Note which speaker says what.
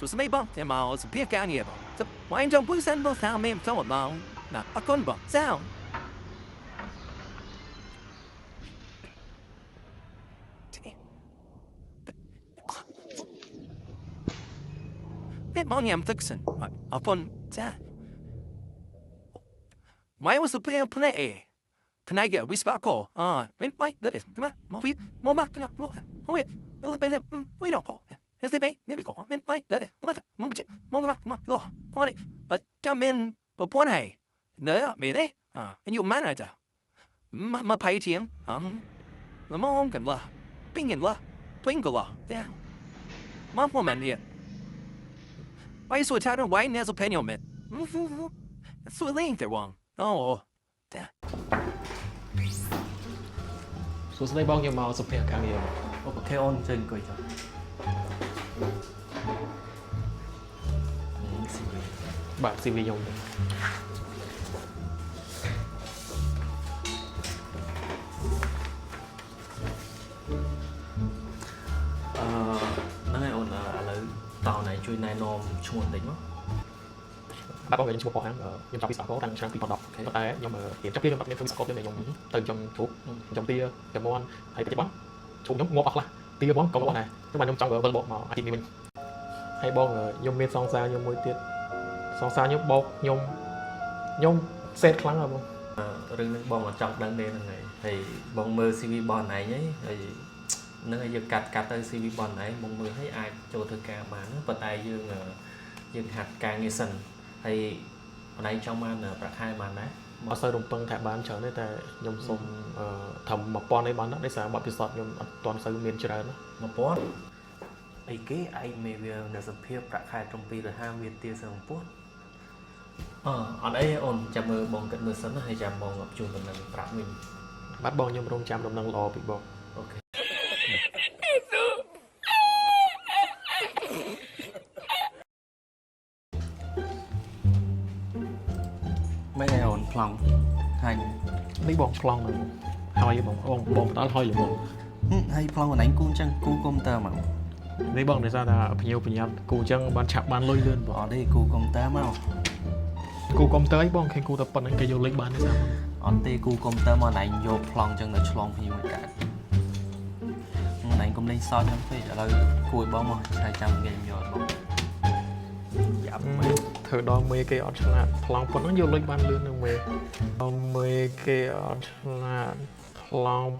Speaker 1: số mấy bông thì màu số phía cao nhiều bông ngoài trong bức sân bông sao mềm trong một bông là con bông sao biết mong nhầm thực sự ở phần ra mấy một số phía play Can I get a whisper call? Ven, vai, dale, come on, viết, mau mắc, mau viết, bây giờ, we don't call. Here's the bay, maybe call, ven, vai, dale, mau mắc, mau đi, but come in, but point này, nữa, mày đấy, anh dùng mana chả, mà phải tiền, mà mong cần là, pingin là, twinkle là, yeah, mà mua mình đi, why so tired of why never penny on it? So late there one, oh, damn.
Speaker 2: សួស្តីបងខ្ញុំមកសុភ័ក្រខាងនេះអូខេអូនជើញអង្គុយចុះបាទ CV ខ្ញុំហ្នឹងហើយអូនឥឡូវតោះណៃជួយណែនាំឈ្មោះបន្តិចមកបាទបងខ្ញុំឈ្មោះប៉ុនខ្ញុំចប់ពីសាកលតាំងឆ្នាំ2010ប៉ុន្តែខ្ញុំរៀនចប់ពីខ្ញុំអត់មានធ្វើសាកលទេខ្ញុំទៅចំជ្រូកចំទាចំមន់ហើយបច្ចុប្បន្នជ្រូកខ្ញុំងាប់អស់ខ្លះទាបងក៏ងាប់ដែរខ្ញុំខ្ញុំចង់វិលបកមកអាជីពនេះវិញហើយបងខ្ញុំមានសង្សារខ្ញុំមួយទៀតសង្សារខ្ញុំបោកខ្ញុំសេតខ្លាំងហើយបងរឿងនេះបងអត់ចង់ដឹងទេហ្នឹងហើយបងមើល CV បងឯងហើយនឹងឲ្យយើងកាត់ទៅ CV បងឯងបងមើលឲ្យអាចចូលធ្វើការបានប៉ុន្តែយើងហាត់ការងារសិនហើយបណ្ដៃចង់បានប្រាក់ខែបានដែរមកសូវរំពឹងថាបានច្រើនទេតែខ្ញុំសុំត្រឹម1000ឯងបានដែរដោយសារបទពិសោធន៍ខ្ញុំអត់ទាន់សូវមានច្រើន1000អីគេឯងមានវានៅសភាពប្រាក់ខែត្រឹម250វាទាសឹងពោះអត់អីអូនចាំមើលបងគិតមើលសិនហើយចាំបងជួនដំណឹងប្រាប់វិញបាទបងខ្ញុំរងចាំដំណឹងល្អពីបងអូខេไม่ได้អូនប្លង់ហើយនេះបងប្លង់ហើយបងផ្ដាល់ហើយបងហើយប្លង់អនឡាញគូអញ្ចឹងគូកុំព្យូទ័រមកនេះបងដោយសារថាភ្ញៀវប្រញាប់គូអញ្ចឹងបានឆាប់បានលុយលឿនបងអត់ទេគូកុំព្យូទ័រមកគូកុំព្យូទ័រអីបងឃើញគូតែប៉ុណ្្នឹងគេយកលេខបានទេសាអត់ទេគូកុំព្យូទ័រមកអនឡាញយកប្លង់អញ្ចឹងទៅឆ្លងភ្ញៀវមួយកើតអនឡាញកុំលេងសើចហ្នឹងពេកឥឡូវគួរឲ្យបងមកឆាយចាំគេយកបងយ៉ាប់មើលធ្វើដល់មេគេអត់ឆ្លាតប្លង់ប៉ុណ្ណឹងយកលុយបានលឿននឹងមេដល់មេគេអត់ឆ្លាតប្លង់